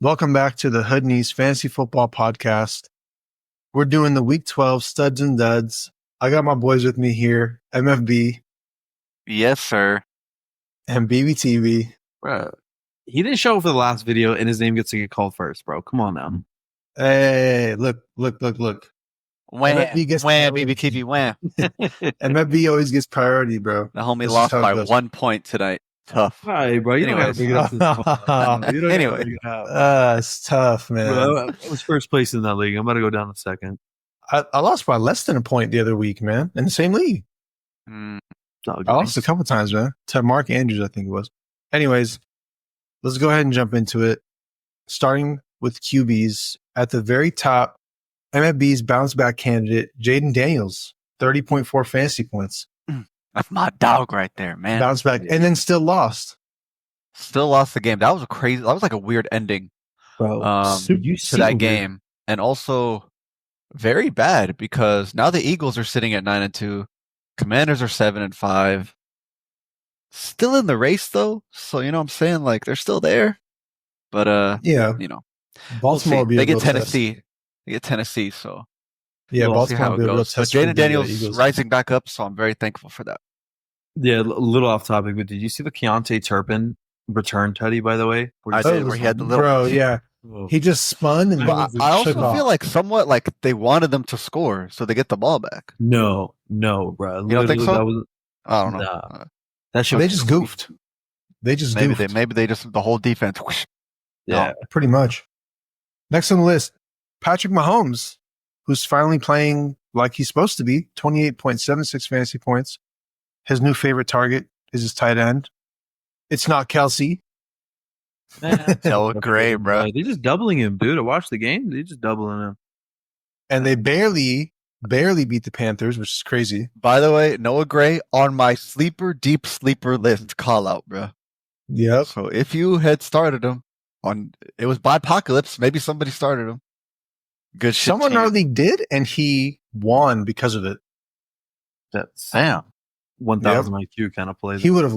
Welcome back to the Hood Knees Fantasy Football Podcast. We're doing the Week 12 studs and duds. I got my boys with me here, MFB Yes, sir. and BBTB. Bro, he didn't show up for the last video, and his name gets to get called first, bro. Come on now. Hey, look. Wham, MFB wham, BBTB, wham. MFB always gets priority, bro. The homie This is lost how it by goes. 1 point tonight. Tough. Hi, bro. You don't Anyways. gotta bring it up to this Anyway. It's tough, man. Bro, I was first place in that league. I'm about to go down a second. I lost by less than a point the other week, man, in the same league. Mm, I lost a couple times, man. To Mark Andrews, I think it was. Anyways, let's go ahead and jump into it. Starting with QBs. At the very top, MFB's bounce back candidate, Jaden Daniels, 30.4 fantasy points. That's my dog right there, man. Bounce back, and then still lost. Still lost the game. That was like a weird ending Bro, to that game. And also very bad because now the Eagles are sitting at 9-2. Commanders are 7-5. Still in the race though. So you know what I'm saying? Like they're still there. But Yeah. you know. Baltimore will be They a get real Tennessee. test. They get Tennessee, so Yeah, we'll see Baltimore how will it be a real goes. But test. for Jaden the Daniels Eagles. rising back up, so I'm very thankful for that. Yeah, a little off topic, but did you see the Keontae Turpin return tutty, by the way? I did, where he had the little. Bro, yeah. He just spun and But then I also shook off. feel like somewhat like they wanted them to score, so they get the ball back. No, bro. You don't think so? That was, I don't know. Nah. that shit They was just goofed. They just goofed. Maybe they just the whole defense. Whoosh. Yeah. Pretty much. Next on the list, Patrick Mahomes, who's finally playing like he's supposed to be, 28.76 fantasy points. His new favorite target is his tight end. It's not Kelsey. Tell Gray, bro. They're just doubling him, dude. I watched the game. They're just doubling him. And they barely beat the Panthers, which is crazy. By the way, Noah Gray on my deep sleeper list call out, bro. Yep. So if you had started him it was by Apocalypse, maybe somebody started him. Good shit. Someone in team. our league did, and he won because of it. That's Damn. 1,000 IQ kind of plays. He would have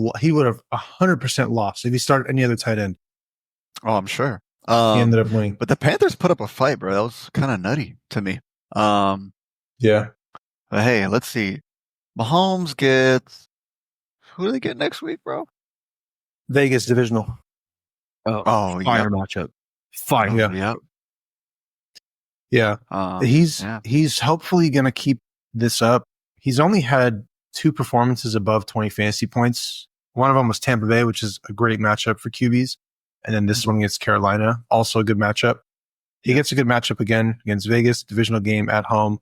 100% lost if he started any other tight end. Oh, I'm sure. He ended up winning. But the Panthers put up a fight, bro. That was kind of nutty to me. Yeah. But hey, let's see. Mahomes gets who do they get next week, bro? Vegas divisional. Oh, fire yep. matchup. Fire. Yeah. Yep. Yeah. He's hopefully going to keep this up. He's only had 2 performances above 20 fantasy points. One of them was Tampa Bay, which is a great matchup for QBs. And then this one against Carolina, also a good matchup. He gets a good matchup again against Vegas, divisional game at home.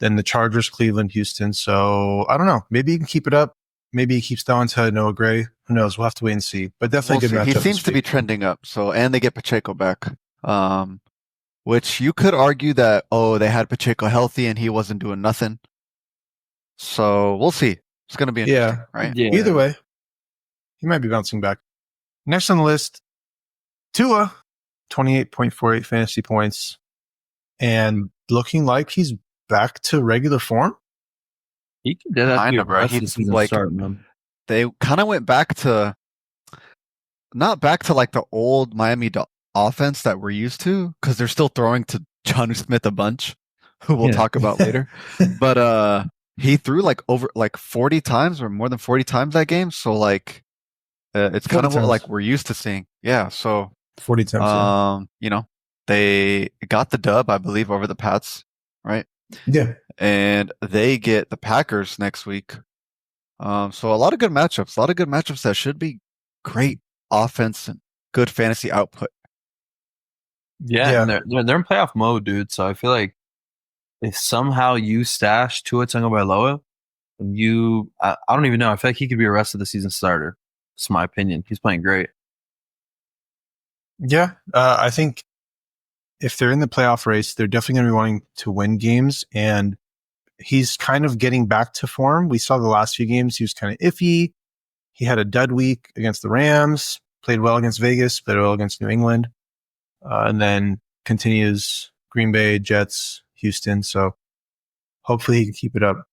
Then the Chargers, Cleveland, Houston. So I don't know. Maybe he can keep it up. Maybe he keeps throwing to Noah Gray. Who knows? We'll have to wait and see. But definitely a good matchup. He seems to be trending up. So, and they get Pacheco back. Which you could argue that, they had Pacheco healthy and he wasn't doing nothing. So we'll see. It's going to be interesting, right? Yeah. Either way, he might be bouncing back. Next on the list, Tua, 28.48 fantasy points, and looking like he's back to regular form. He can do that. Kinda, bro. He's like, starting them. they kind of went back to, not back to like the old Miami offense that we're used to, because they're still throwing to Jonnu Smith a bunch, who we'll talk about later. But he threw like over like 40 times or more than 40 times that game. So like, it's kind of what like we're used to seeing. Yeah. So 40 times. you know, they got the dub, I believe, over the Pats, right? Yeah. And they get the Packers next week. So a lot of good matchups that should be great offense and good fantasy output. Yeah. And they're in playoff mode, dude. So I feel like if somehow you stash Tua Tagovailoa, I don't even know. I feel like he could be a rest of the season starter. It's my opinion. He's playing great. Yeah. I think if they're in the playoff race, they're definitely going to be wanting to win games. And he's kind of getting back to form. We saw the last few games. He was kind of iffy. He had a dud week against the Rams, played well against Vegas, played well against New England, and then continues Green Bay, Jets, Houston. So hopefully he can keep it up.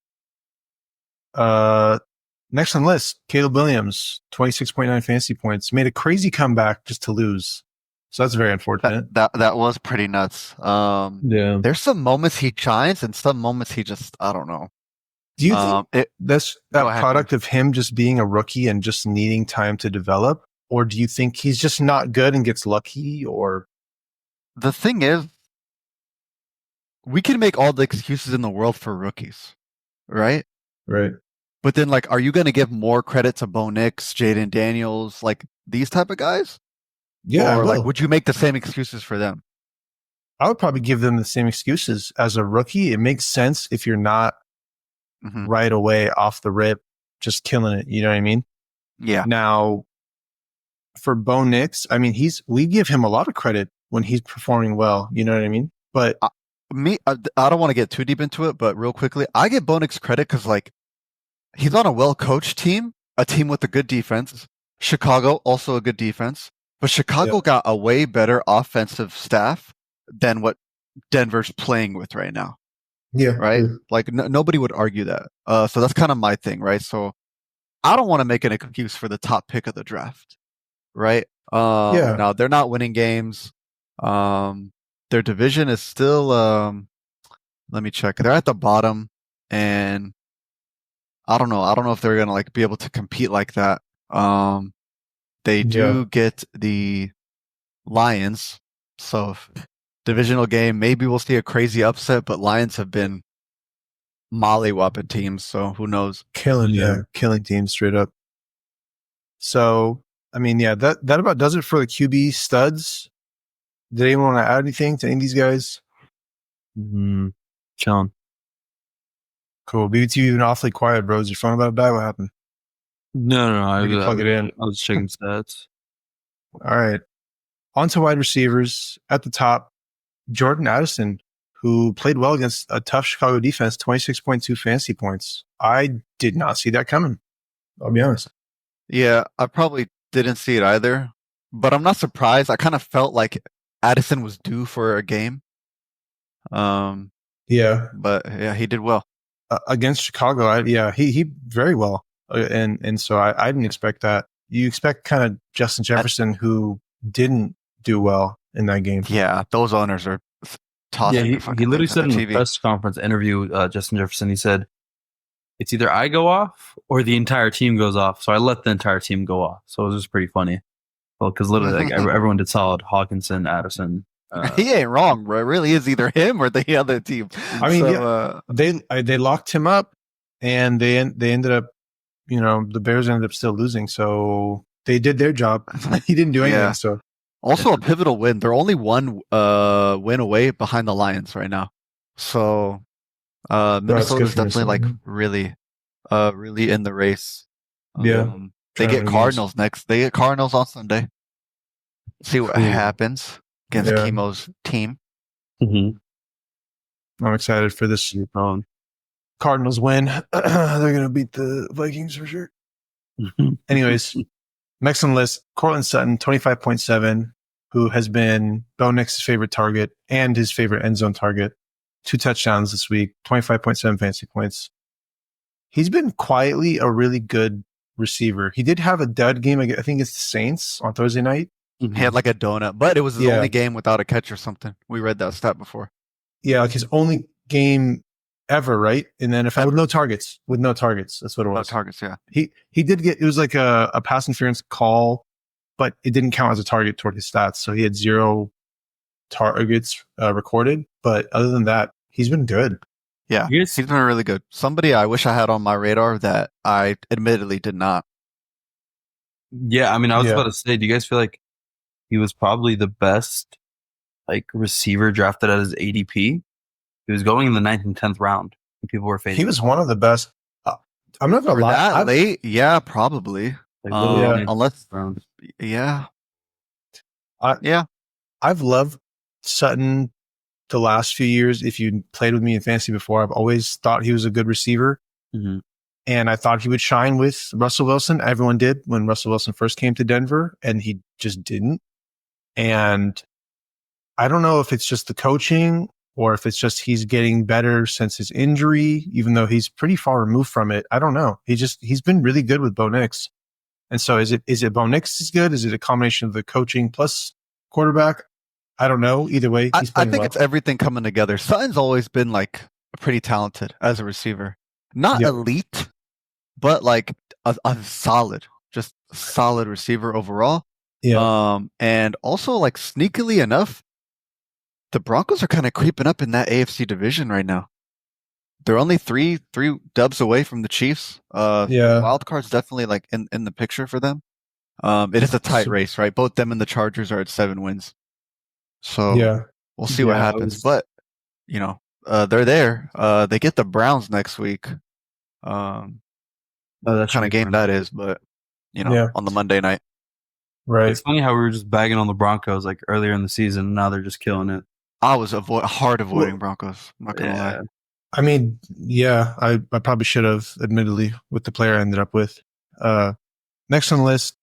Next on the list, Caleb Williams, 26.9 fantasy points, made a crazy comeback just to lose. So that's very unfortunate. That was pretty nuts. Yeah. There's some moments he shines and some moments he just, I don't know. Do you think that's that ahead, product of him just being a rookie and just needing time to develop? Or do you think he's just not good and gets lucky? Or the thing is, we can make all the excuses in the world for rookies, right? right? But then, like, are you going to give more credit to Bo Nix, Jaden Daniels, like these type of guys? Yeah, or like, would you make the same excuses for them? I would probably give them the same excuses as a rookie. It makes sense if you're not right away off the rip, just killing it. You know what I mean? Yeah. Now, for Bo Nix, I mean, we give him a lot of credit when he's performing well. You know what I mean? But I don't want to get too deep into it, but real quickly, I give Bo Nix credit because like he's on a well-coached team, a team with a good defense. Chicago, also a good defense. But Chicago got a way better offensive staff than what Denver's playing with right now. Yeah. Right? Like nobody would argue that. So that's kind of my thing, right? So I don't want to make an excuse for the top pick of the draft. Right? Now they're not winning games. Their division is still let me check. They're at the bottom and I don't know. I don't know if they're gonna like be able to compete like that. They do get the Lions, so divisional game. Maybe we'll see a crazy upset, but Lions have been mollywopping teams, so who knows? Killing teams straight up. So, I mean, that about does it for the QB studs. Did anyone want to add anything to any of these guys? Chilling. Cool. BBTB even awfully quiet, bro. Is your phone about to die? What happened? No. I plug it in. I was checking stats. All right. On to wide receivers. At the top, Jordan Addison, who played well against a tough Chicago defense, 26.2 fantasy points. I did not see that coming. I'll be honest. Yeah, I probably didn't see it either, but I'm not surprised. I kind of felt like Addison was due for a game. But yeah, he did well against Chicago. He very well, and so I didn't expect that. You expect kind of Justin Jefferson, who didn't do well in that game. Yeah, those owners are tossing. Yeah, he literally said in the press conference interview, Justin Jefferson, he said, it's either I go off or the entire team goes off. So I let the entire team go off. So it was just pretty funny. Well, because literally like everyone did solid. Hawkinson, Addison. He ain't wrong, bro. It really is either him or the other team. I mean, they locked him up, and they ended up, the Bears ended up still losing. So they did their job. He didn't do anything. Yeah. So also a pivotal win. They're only one win away behind the Lions right now. So Minnesota's definitely like really in the race. They get Cardinals next. They get Cardinals on Sunday. See what happens against Chemo's team. I'm excited for this Cardinals win. They're going to beat the Vikings for sure. Anyways, next on the list, Cortland Sutton, 25.7, who has been Bo Nix's favorite target and his favorite end zone target. 2 touchdowns this week, 25.7 fantasy points. He's been quietly a really good receiver. He did have a dud game, I think it's the Saints on Thursday night. He had like a donut, but it was his only game without a catch or something. We read that stat before. Yeah, like his only game ever, right? And then with no targets. That's what it was. No targets, yeah. He did get, it was like a pass interference call, but it didn't count as a target toward his stats. So he had 0 targets recorded. But other than that, he's been good. Yeah, he's been really good. Somebody I wish I had on my radar that I admittedly did not. Yeah, I mean, I was about to say, do you guys feel like he was probably the best like receiver drafted at his ADP? He was going in the 9th and 10th round. And people were fading. He was one of the best. I'm not gonna lie. That late? Yeah, probably. Like, unless, I've loved Sutton the last few years. If you played with me in fantasy before, I've always thought he was a good receiver. And I thought he would shine with Russell Wilson. Everyone did when Russell Wilson first came to Denver, and he just didn't. And I don't know if it's just the coaching or if it's just he's getting better since his injury, even though he's pretty far removed from it. I don't know. He's been really good with Bo Nix. And so is it Bo Nix is good? Is it a combination of the coaching plus quarterback. I don't know. Either way, he's I playing think well. it's everything coming together. Sutton's always been like pretty talented as a receiver. Not elite, but like a solid, just solid receiver overall. Yeah. And also like sneakily enough, the Broncos are kind of creeping up in that AFC division right now. They're only three dubs away from the Chiefs. Wild card's definitely like in the picture for them. It is a tight race, right? Both them and the Chargers are at 7 wins. So we'll see what happens. But they're there. They get the Browns next week. That's kind of game that is, but on the Monday night. Right. It's funny how we were just bagging on the Broncos like earlier in the season, and now they're just killing it. I was hard avoiding Broncos. I'm not gonna lie. I mean, I probably should have, admittedly, with the player I ended up with. Next on the list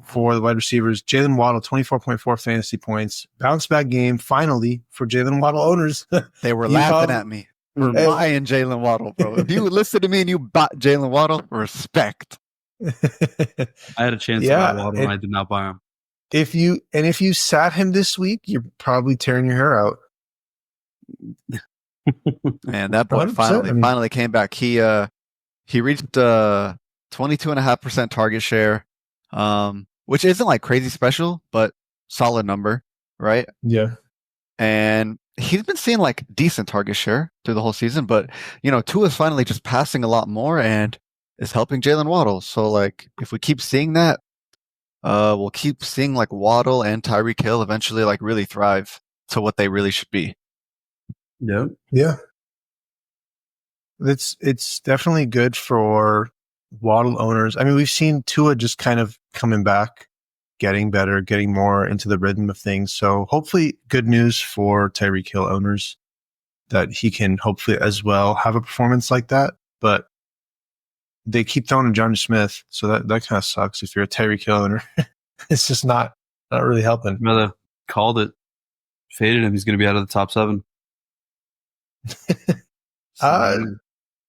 for the wide receivers, Jalen Waddle, 24.4 fantasy points. Bounce back game, finally, for Jalen Waddle owners. They were laughing at me for buying Jalen Waddle, bro. If you listen to me and you bought Jalen Waddle, respect. I had a chance to buy Waddle and I did not buy him. If you sat him this week, you're probably tearing your hair out. Man, that boy finally came back. He reached 22.5% target share, which isn't like crazy special, but solid number, right? Yeah. And he's been seeing like decent target share through the whole season, but Tua's finally just passing a lot more and is helping Jalen Waddle. So like if we keep seeing that, we'll keep seeing like Waddle and Tyreek Hill eventually like really thrive to what they really should be. Yeah. Yeah. It's definitely good for Waddle owners. I mean, we've seen Tua just kind of coming back, getting better, getting more into the rhythm of things. So hopefully good news for Tyreek Hill owners that he can hopefully as well have a performance like that. But they keep throwing to John Smith, so that kind of sucks if you're a Tyreek Hill owner. It's just not really helping. Mother called it, faded him. He's going to be out of the top 7.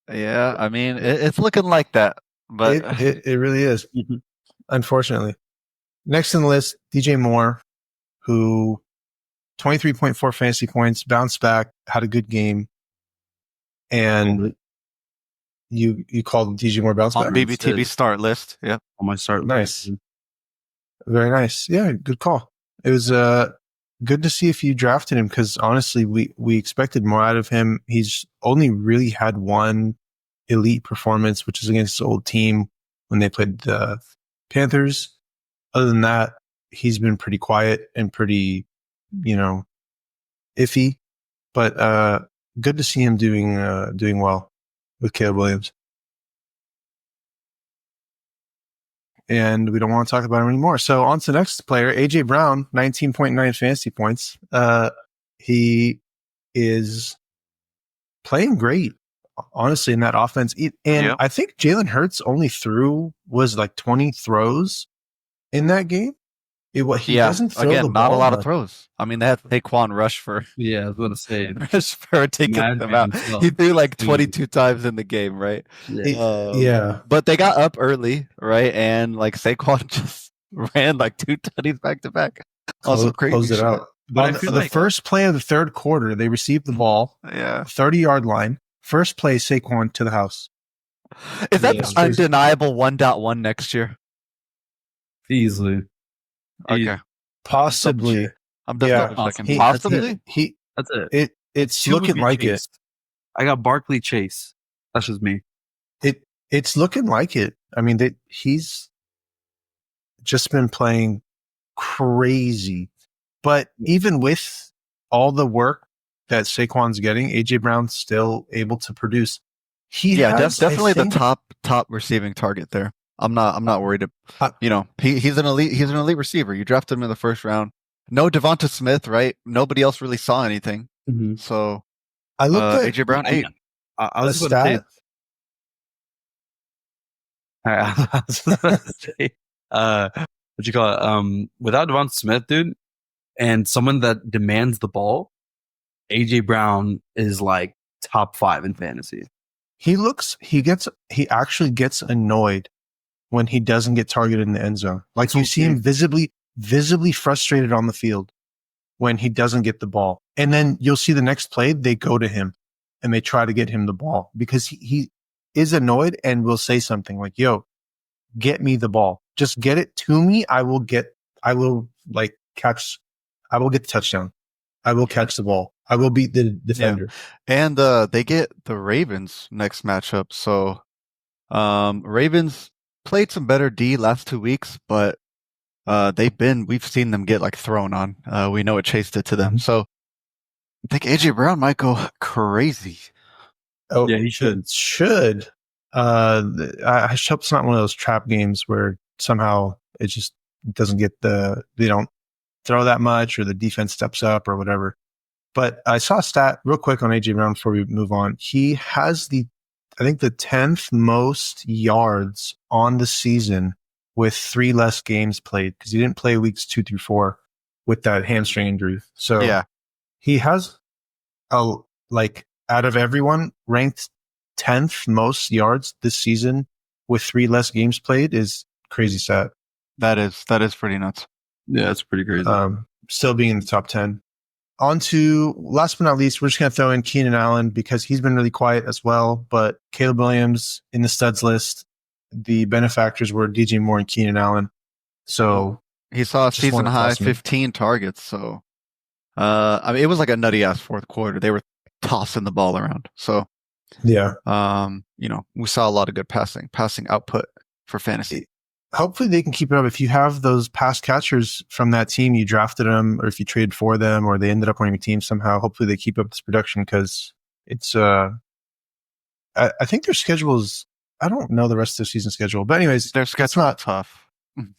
Yeah, I mean it's looking like that, but it really is, unfortunately. Next on the list, DJ Moore, who 23.4 fantasy points, bounced back, had a good game, and you called DJ Moore bounce back on BBTB start list. Yeah, on my start list. Nice, very nice. Yeah, good call. It was good to see if you drafted him because honestly, we expected more out of him. He's only really had one elite performance, which is against his old team when they played the Panthers. Other than that, he's been pretty quiet and pretty, iffy. But good to see him doing well with Caleb Williams. And we don't want to talk about him anymore. So on to the next player, AJ Brown, 19.9 fantasy points. He is playing great, honestly, in that offense. And I think Jalen Hurts only was like 20 throws in that game. He doesn't throw the ball not a lot of throws. I mean, they had Saquon rush for. Yeah, I was going to say. Rush for taking them out. He threw like 22 times in the game, right? Yeah. But they got up early, right? And like Saquon just ran like 2 tutties back to back. Also crazy. Closed it out. But on the first play of the third quarter, they received the ball. 30-yard line. First play, Saquon to the house. Is that the undeniable 1.1 next year? Easily. Okay. Possibly. I'm just double checking. Possibly? That's it. It's looking like Chase. I got Barkley Chase. That's just me. It's looking like it. I mean, he's just been playing crazy. But even with all the work that Saquon's getting, AJ Brown's still able to produce. That's definitely the top receiving target there. I'm not worried. He's an elite receiver. You drafted him in the first round. No Devonta Smith, right? Nobody else really saw anything. Mm-hmm. So I looked at AJ Brown 8. I was going to say, what you call it? Without Devonta Smith, dude, and someone that demands the ball, AJ Brown is like top 5 in fantasy. He actually gets annoyed when he doesn't get targeted in the end zone. Like you see him visibly frustrated on the field. when he doesn't get the ball. And then you'll see the next play, they go to him and they try to get him the ball because he is annoyed and will say something like, yo, get me the ball. Just get it to me. I will get the touchdown. I will catch the ball. I will beat the defender. Yeah. And they get the Ravens next matchup. So Ravens played some better D last 2 weeks, but we've seen them get like thrown on. We know it chased it to them. So I think AJ Brown might go crazy. Oh yeah, he should. I hope it's not one of those trap games where somehow it just doesn't get they don't throw that much or the defense steps up or whatever. But I saw a stat real quick on AJ Brown before we move on. He has the 10th most yards on the season with 3 less games played because he didn't play weeks 2 through 4 with that hamstring injury. So yeah, he has out of everyone ranked 10th most yards this season with 3 less games played is crazy stat. That is pretty nuts. Yeah, it's pretty crazy. Still being in the top 10. On to, last but not least, we're just going to throw in Keenan Allen because he's been really quiet as well. But Caleb Williams in the studs list, the benefactors were DJ Moore and Keenan Allen. So he saw a season high 15 targets. So, it was like a nutty ass fourth quarter. They were tossing the ball around. So, yeah, we saw a lot of good passing output for fantasy. Hopefully they can keep it up. If you have those pass catchers from that team, you drafted them, or if you traded for them, or they ended up on your team somehow, hopefully they keep up this production because it's, I think their schedule is, I don't know the rest of the season schedule, but anyways, their schedule's not tough.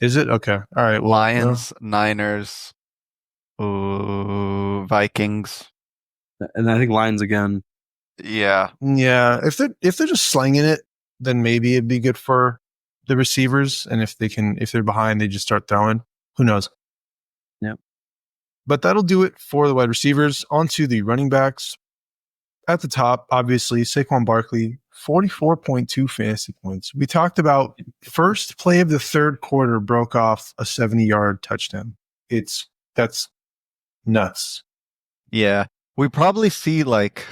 Is it? Okay. All right. Well, Lions, Niners, Vikings. And I think Lions again. Yeah. Yeah. If they're just slinging it, then maybe it'd be good for the receivers, and if they're behind, they just start throwing. Who knows? Yep. But that'll do it for the wide receivers. On to the running backs. At the top, obviously, Saquon Barkley, 44.2 fantasy points. We talked about first play of the third quarter broke off a 70-yard touchdown. That's nuts. Yeah. We probably see like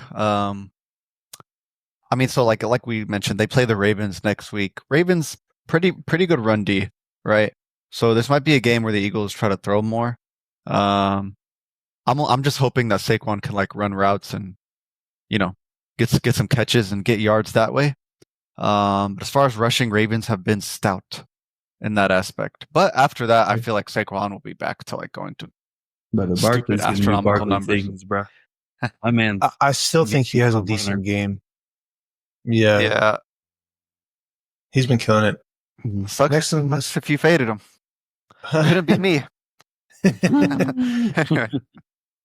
we mentioned, they play the Ravens next week. Ravens pretty good run D, right? So this might be a game where the Eagles try to throw more. I'm just hoping that Saquon can like run routes and get some catches and get yards that way. But as far as rushing, Ravens have been stout in that aspect. But after that, I feel like Saquon will be back to like going to stupid astronomical numbers, things, bro. My man, I still think he has a decent game. Yeah. He's been killing it. Sucks if you faded him. Couldn't be me.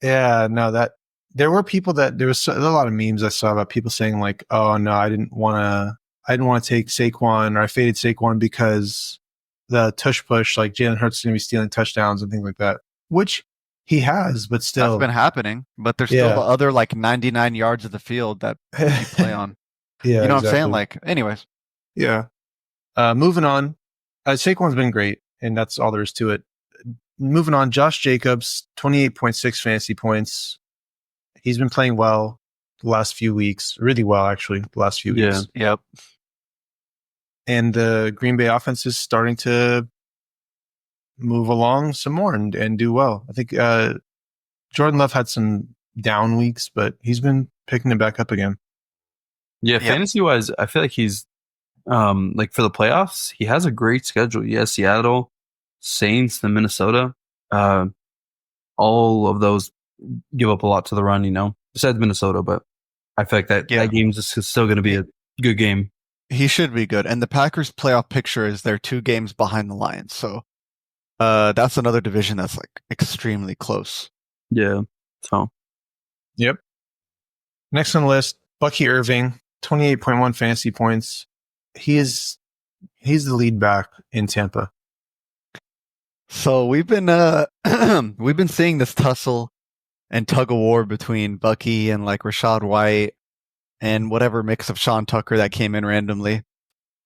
Yeah, no, there were people there was a lot of memes I saw about people saying like, oh no, I didn't want to take Saquon, or I faded Saquon because the tush push, like Jalen Hurts is going to be stealing touchdowns and things like that, which he has, but still. That's been happening, but there's still the other like 99 yards of the field that you play on. Yeah, you know what I'm saying? Like, anyways. Yeah. Moving on. Saquon's been great, and that's all there is to it. Moving on, Josh Jacobs, 28.6 fantasy points. He's been playing well the last few weeks. Really well, actually, the last few weeks. Yep. And the Green Bay offense is starting to move along some more and do well. I think Jordan Love had some down weeks, but he's been picking it back up again. Yeah, fantasy-wise, I feel like he's like for the playoffs, he has a great schedule. He has Seattle, Saints, and Minnesota. All of those give up a lot to the run, besides Minnesota, but I feel like that game's just still going to be a good game. He should be good. And the Packers' playoff picture is they're 2 games behind the Lions. So that's another division that's like extremely close. Yeah. So. Yep. Next on the list, Bucky Irving, 28.1 fantasy points. He's the lead back in Tampa. So we've been seeing this tussle and tug of war between Bucky and like Rashad White and whatever mix of Sean Tucker that came in randomly.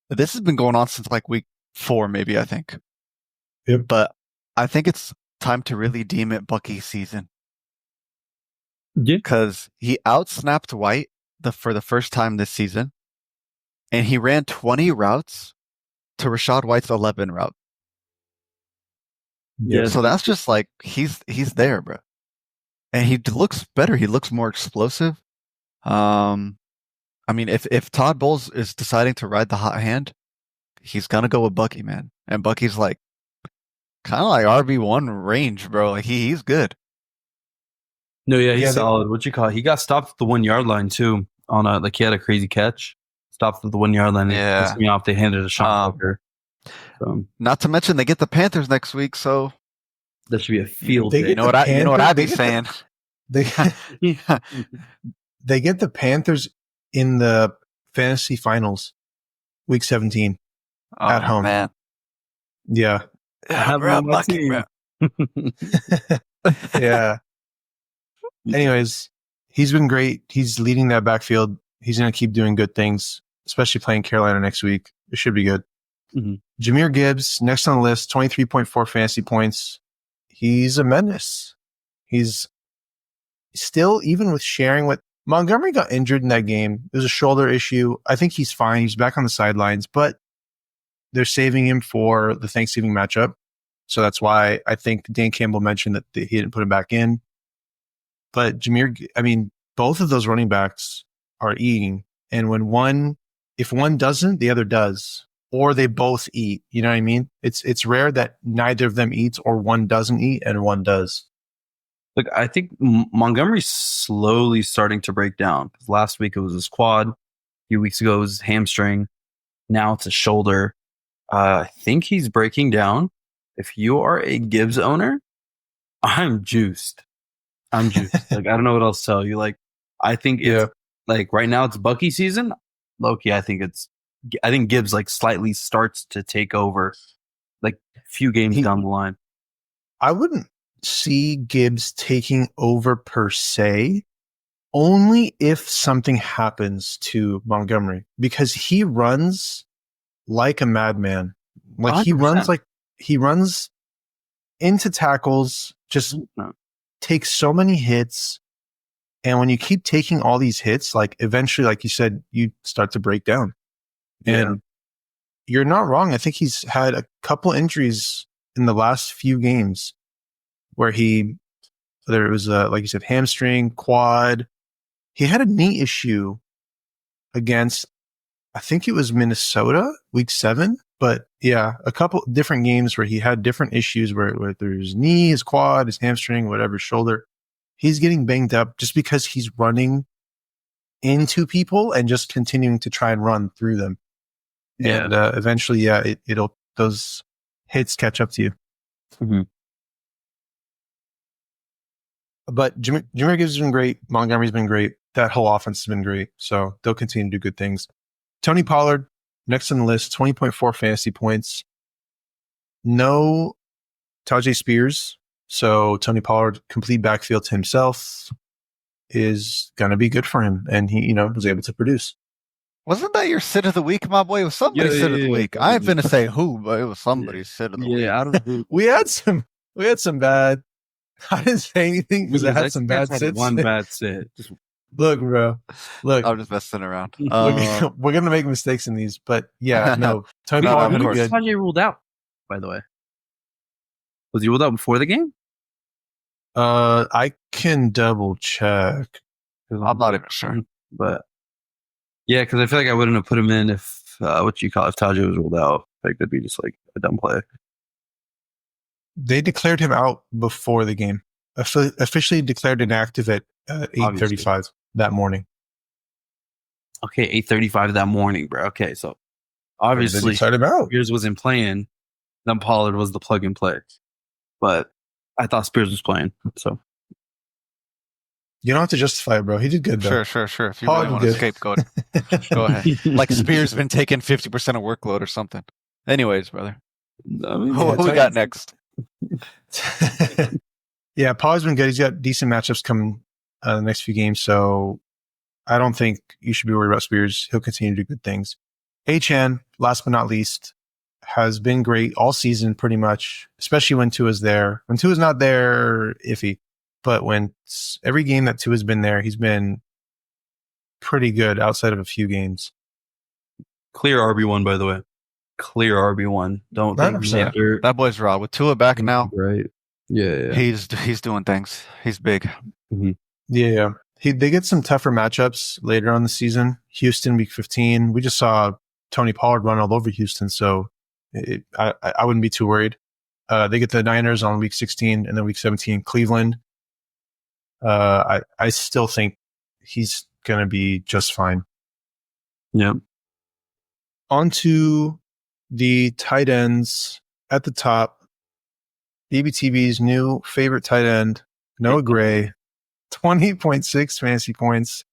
This has been going on since like week 4, maybe, I think. Yep. But I think it's time to really deem it Bucky's season. Yeah. Because he outsnapped White for the first time this season, and he ran 20 routes to Rashad White's 11 route. Yeah. So that's just like he's there, bro. And he looks better. He looks more explosive. I mean, if Todd Bowles is deciding to ride the hot hand, he's gonna go with Bucky, man. And Bucky's like kind of like RB1 range, bro. Like he's good. No, yeah, he's solid. What you call it? He got stopped at the 1 yard line too. On a he had a crazy catch. Stopped at the 1 yard line. Yeah. Pissed me off. They handed a shot blocker. So not to mention they get the Panthers next week, so that should be a field day. You know what I'd be saying? They get the Panthers in the fantasy finals, week 17 at home. Man. Yeah. I'm lucky, bro. Yeah. Anyways, he's been great. He's leading that backfield. He's going to keep doing good things, especially playing Carolina next week. It should be good. Mm-hmm. Jahmyr Gibbs, next on the list, 23.4 fantasy points. He's a menace. He's still, even with sharing what Montgomery got injured in that game. It was a shoulder issue. I think he's fine. He's back on the sidelines, but they're saving him for the Thanksgiving matchup. So that's why I think Dan Campbell mentioned that he didn't put him back in. But both of those running backs are eating. And if one doesn't, the other does. Or they both eat. You know what I mean? It's rare that neither of them eats or one doesn't eat and one does. Look, I think Montgomery's slowly starting to break down. Last week it was his quad. A few weeks ago it was his hamstring. Now it's a shoulder. I think he's breaking down. If you are a Gibbs owner, I'm juiced. Like, I don't know what else to tell you. Like, I think it's like right now it's Bucky season. Loki, I think Gibbs like slightly starts to take over like a few games down the line. I wouldn't see Gibbs taking over per se, only if something happens to Montgomery, because he runs like a madman. Like 100%. he runs into tackles, just takes so many hits. And when you keep taking all these hits, like eventually, like you said, you start to break down. Yeah. And you're not wrong. I think he's had a couple injuries in the last few games where whether it was like you said, hamstring, quad. He had a knee issue against, I think it was Minnesota, week 7. But yeah, a couple different games where he had different issues where there's his knee, his quad, his hamstring, whatever, shoulder. He's getting banged up just because he's running into people and just continuing to try and run through them. Yeah. And eventually, it'll those hits catch up to you. Mm-hmm. But Jahmyr Gibbs has been great. Montgomery's been great. That whole offense has been great. So they'll continue to do good things. Tony Pollard, next on the list, 20.4 fantasy points. No Tajay Spears. So Tony Pollard, complete backfield to himself, is going to be good for him. And he, was able to produce. Wasn't that your sit of the week, my boy? It was somebody's sit of the week. I ain't finna say who, but it was somebody's sit of the week. Yeah, I don't know. We had some bad. I didn't say anything because I had some bad sits. One bad sit. Look, bro. Look, I'm just messing around. We're gonna make mistakes in these, but yeah, no. Tony Pollard had a good. Tajay ruled out, by the way. Was he ruled out before the game? I can double check. I'm not even sure, but yeah, because I feel like I wouldn't have put him in if if Tajay was ruled out. Like that'd be just like a dumb play. They declared him out before the game. Officially declared inactive at 8:35 that morning. Okay, 8:35 that morning, bro. Okay, so obviously Spears wasn't playing. Then Pollard was the plug and play. But I thought Spears was playing, so you don't have to justify it, bro. He did good, though. Sure. If you really want to scapegoat, go ahead. Like Spears been taking 50% of workload or something. Anyways, brother. Who we got next? Yeah, Pollard's been good. He's got decent matchups coming the next few games, so I don't think you should be worried about Spears. He'll continue to do good things. HN, last but not least, has been great all season pretty much, especially when Tua's there. When Tua's not there, iffy. but every game that Tua's been there, he's been pretty good outside of a few games. Clear RB1, by the way. Clear RB1. Don't think that boy's raw. With Tua back now, right? Yeah. He's doing things. He's big. Mm-hmm. Yeah. They get some tougher matchups later on the season. Houston, week 15. We just saw Tony Pollard run all over Houston, so I wouldn't be too worried. They get the Niners on week 16, and then week 17, Cleveland. I still think he's going to be just fine. Yeah. On to the tight ends at the top. BBTB's new favorite tight end, Noah Gray, 20.6 fantasy points,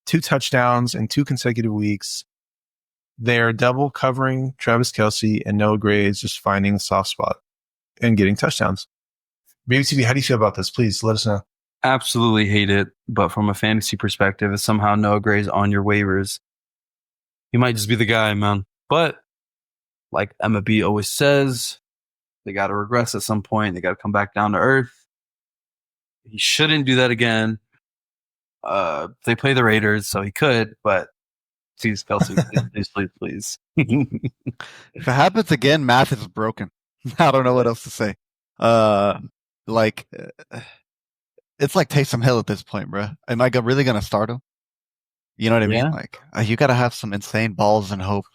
2 touchdowns in 2 consecutive weeks. They're double covering Travis Kelce, and Noah Gray is just finding the soft spot and getting touchdowns. BBTB, how do you feel about this? Please let us know. Absolutely hate it, but from a fantasy perspective, if somehow Noah Gray's on your waivers, he might just be the guy, man. But like Emma B always says, they got to regress at some point. They got to come back down to earth. He shouldn't do that again. They play the Raiders, so he could, but please, Kelce, please. If it happens again, math is broken. I don't know what else to say. It's like Taysom Hill at this point, bro. Am I really going to start him? You know what I mean? Like, you got to have some insane balls and hope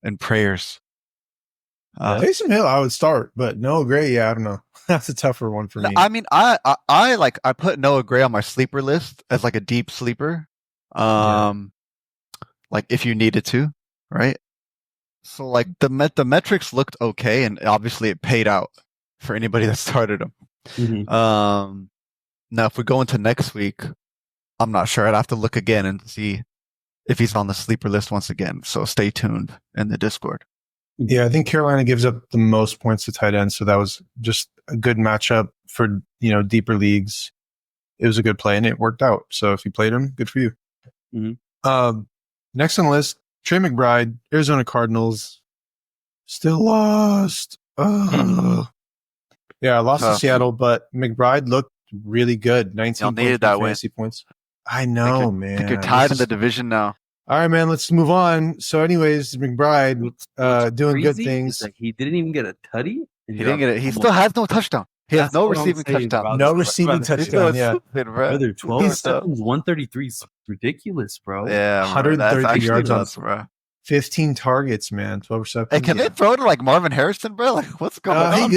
and prayers. Taysom Hill, I would start, but Noah Gray, I don't know. That's a tougher one for me. I mean, I put Noah Gray on my sleeper list as like a deep sleeper. Like if you needed to, right? So like the metrics looked okay, and obviously it paid out for anybody that started him. Mm-hmm. Now if we go into next week, I'm not sure. I'd have to look again and see if he's on the sleeper list once again. So stay tuned in the Discord. Yeah, I think Carolina gives up the most points to tight ends, so that was just a good matchup for, deeper leagues. It was a good play, and it worked out. So if you played him, good for you. Mm-hmm. Next on the list, Trey McBride, Arizona Cardinals, still lost. Yeah, lost to Seattle, but McBride looked really good. 19 fantasy points. I know, man. I think you're tied in the division now. All right, man, let's move on. So anyways, McBride doing good things. Like he didn't even get a tutty. He didn't get it. He still has no touchdown. He has no receiving touchdown. No receiving touchdown, yeah. Brother, 12 seconds, 133 is ridiculous, bro. Yeah, 133 yards nuts, bro. 15 targets, man. 12 receptions. Hey, can they throw to like Marvin Harrison, bro? Like, what's going on?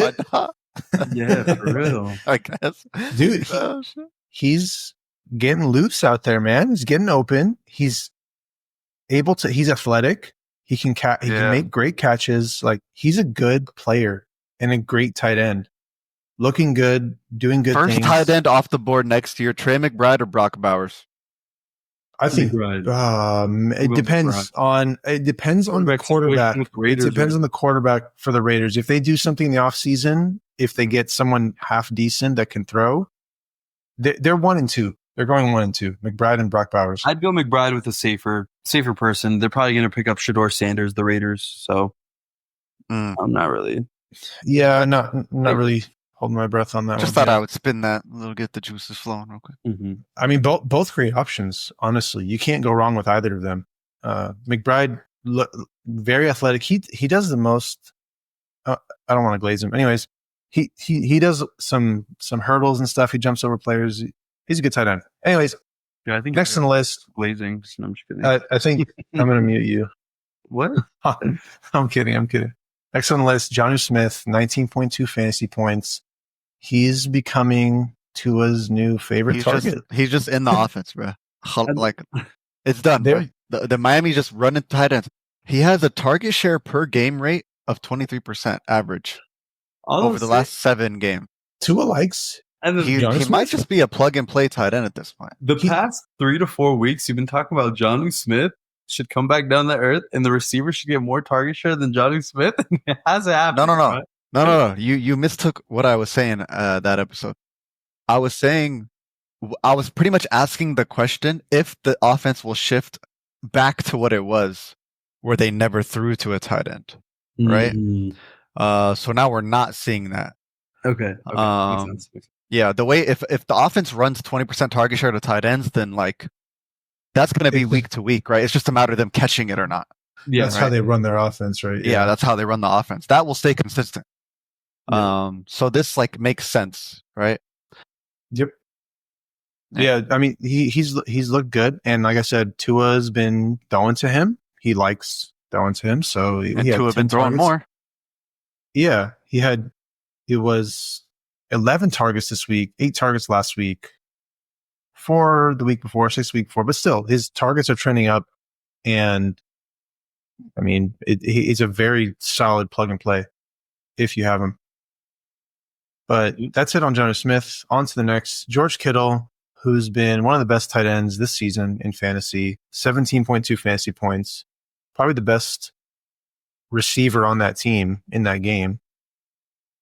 Yeah, for real. I guess. Dude, he's getting loose out there, man. He's getting open. He's athletic. He can make great catches. Like, he's a good player and a great tight end. Looking good, doing good things. First tight end off the board next year, Trey McBride or Brock Bowers? I think it depends on the quarterback. It depends on the quarterback for the Raiders. If they do something in the offseason, if they get someone half decent that can throw, they're 1-2. They're going 1-2. McBride and Brock Bowers. I'd go McBride with a safer person. They're probably going to pick up Shador Sanders, the Raiders. So I'm not really. Yeah, not really holding my breath on that. Just thought I would spin that a little, get the juices flowing real quick. Mm-hmm. I mean, both great options. Honestly, you can't go wrong with either of them. McBride, very athletic. He does the most. I don't want to glaze him. Anyways, he does some hurdles and stuff. He jumps over players. He's a good tight end. Anyways, yeah, I think next on the list, glazing. No, I'm just kidding. I think I'm going to mute you. What? I'm kidding. Next on the list, Jonnu Smith, 19.2 fantasy points. He's becoming Tua's new favorite target. He's just in the offense, bro. Like, it's done. Bro. The Miami just running tight ends. He has a target share per game rate of 23% average over the last 7 games. Tua likes. He might just be a plug and play tight end at this point. The past 3 to 4 weeks, you've been talking about Jonnu Smith should come back down to earth, and the receiver should get more target share than Jonnu Smith. It hasn't happened. No. You mistook what I was saying that episode. I was pretty much asking the question if the offense will shift back to what it was, where they never threw to a tight end, right? So now we're not seeing that. Okay. Makes sense. Yeah, the way if the offense runs 20% target share to tight ends, then like that's going to be week to week, right? It's just a matter of them catching it or not. Yeah, that's right? how they run their offense, right? Yeah, that's how they run the offense. That will stay consistent. Yeah. So this like makes sense, right? Yep. Yeah, I mean he's looked good, and like I said, Tua's been throwing to him. He likes throwing to him, so And he had Tua 10 been throwing targets. more. Yeah, it was 11 targets this week, 8 targets last week, 4 the week before, 6 the week before, but still his targets are trending up, and I mean he's a very solid plug and play if you have him. But that's it on Jonnu Smith. On to the next, George Kittle, who's been one of the best tight ends this season in fantasy, 17.2 fantasy points, probably the best receiver on that team in that game.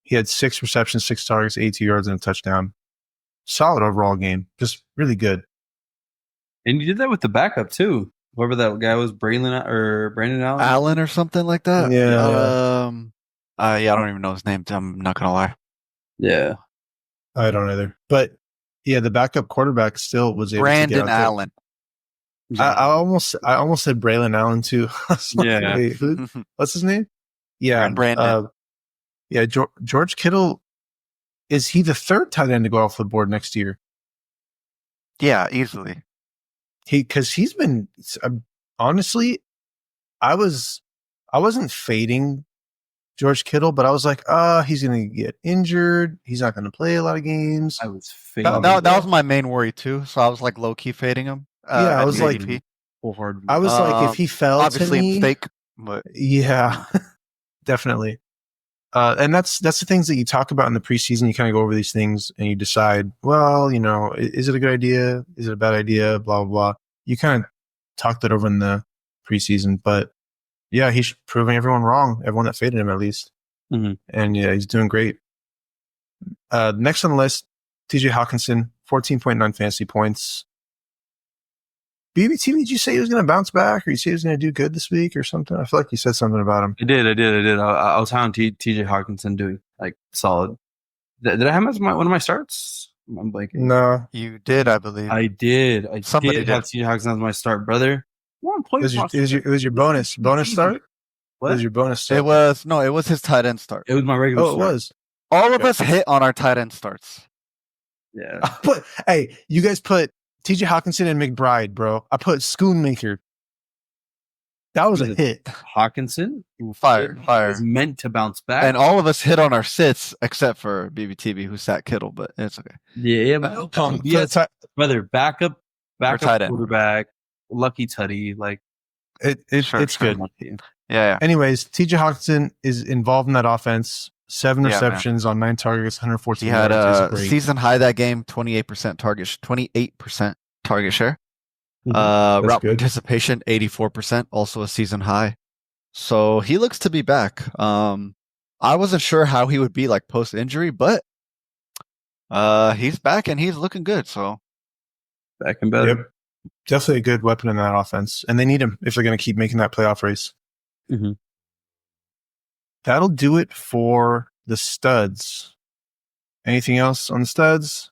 He had 6 receptions, 6 targets, 82 yards, and a touchdown. Solid overall game. Just really good. And you did that with the backup too. Whoever that guy was, Brandon Allen? Allen or something like that. Yeah. I don't even know his name. I'm not gonna lie. Yeah. I don't either. But yeah, the backup quarterback still was able Brandon to get out Allen. I almost said Braylon Allen too. Yeah. Wait, what's his name? Yeah. Brandon. Yeah. George Kittle, is he the third tight end to go off the board next year? Yeah, easily. Because he's been, honestly, I wasn't fading George Kittle, but I was like, he's going to get injured. He's not going to play a lot of games. I was fading. That was my main worry too. So I was like low key fading him. I was like, if he fell obviously to me, mistake, but yeah, definitely. And that's the things that you talk about in the preseason. You kind of go over these things and you decide, well, is it a good idea? Is it a bad idea? Blah, blah, blah. You kind of talk that over in the preseason, but yeah, he's proving everyone wrong. Everyone that faded him, at least. Mm-hmm. And yeah, he's doing great. Next on the list, TJ Hawkinson, 14.9 fantasy points. BBTB, did you say he was going to bounce back, or you say he was going to do good this week or something? I feel like you said something about him. I did. I was on TJ Hawkinson doing like solid. Did I have him as one of my starts? I'm blanking. No, you did, I believe. I did. Somebody did have TJ Hawkinson as my start, brother. It was your bonus start. What was your bonus start? It was his tight end start. It was my regular. Oh, it was. All of us hit on our tight end starts. Yeah. Hey, you guys put TJ Hawkinson and McBride, bro. I put Schoonmaker. That was a hit. Hawkinson, fire. Is meant to bounce back, and all of us hit on our sits except for BBTB, who sat Kittle, but it's okay. Yeah, but whether backup quarterback, lucky tutty, like it's good. Yeah. Anyways, TJ Hawkinson is involved in that offense. 7 receptions on 9 targets, 114 yards. He had a season high that game, 28% target share. Mm-hmm. Route participation, 84%, also a season high. So he looks to be back. I wasn't sure how he would be like post injury, but he's back and he's looking good. So back and better. Yep. Definitely a good weapon in that offense, and they need him if they're going to keep making that playoff race. Mm-hmm. That'll do it for the studs. Anything else on the studs?